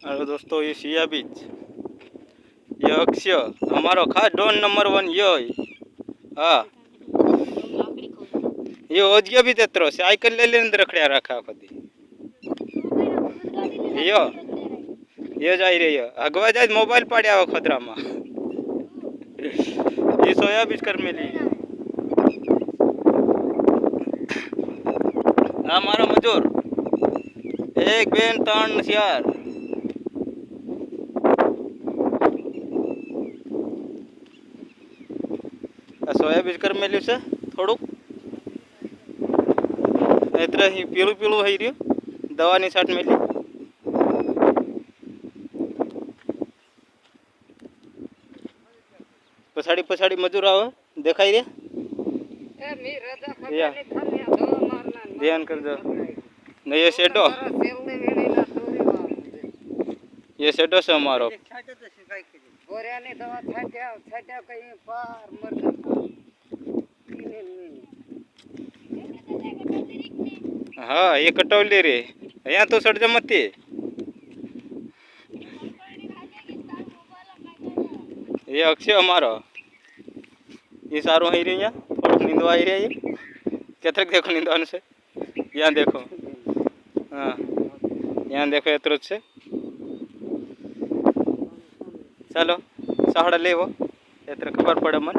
hello दोस्तों, ये सिया बीच, ये अक्षय हमारो खास डॉन नंबर 1 यो हाँ ये ओजियो भी तेतरो साइकिल ले लेने रखड़िया रखा खुदी यो ये जाई रे यो अगवा जाय मोबाइल पाड्या खतरा में ये सोया बीच कर मिली हमारा मजूर 1 2 3 4 सोया बीज कर मेल्यू से थोड़ुक एतरा ही पीळू पीळू हई रह्यो दवानी साट मेली पछाड़ी पछाड़ी मजूर आवे देखाई रे या ध्यान कर दो न ये सेडो से हमारो हाँ ये कटौली रे यहाँ तो सड़ जमती ये अक्षय हमारो ये सारो ही रही थोड़ा नींदवा ही रही कैथक देखो नींदवान से यहाँ देखो हाँ यहाँ देखो एतरो से चलो सहाड़ा ले वो एतर खबर पड़े मन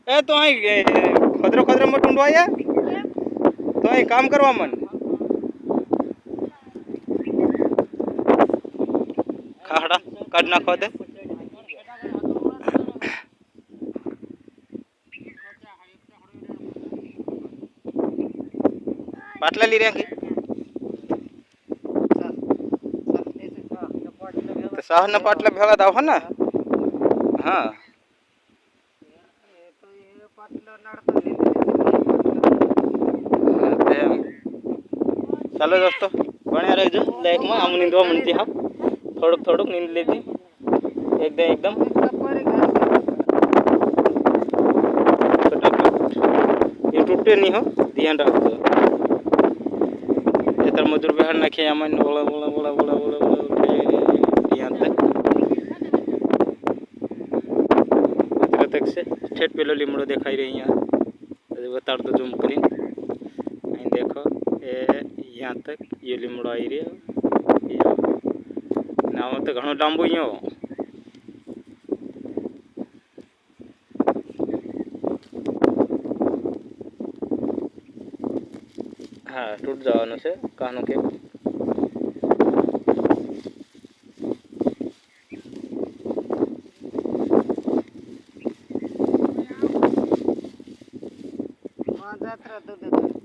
ए तो आई खदरो खदरो मत ढूंढवाया तो आई काम करवा मन खाड़ा काट ना खोदे पाटला ली रही तो साह न पाटला भेगा दाव है ना हाँ चलो दोस्तों बने रहो लाइक में हम नींदवा मनती हाँ थोड़क थोड़क नींद लेती एकदम एकदम ये टूटे नहीं हो ध्यान रख दो ये तर मजूर बिहार नाखे मन बोला बोला बोला बोला बोला बोला यहाँ तक से स्टेट पेलो लीमड़ो दिखाई रही यहाँ बता दो जूम करी देखो यहाँ तक ये लीमड़ो आई रही है ना हो तो घणो लांबो यो हाँ टूट जावानो से कानो के जात्रा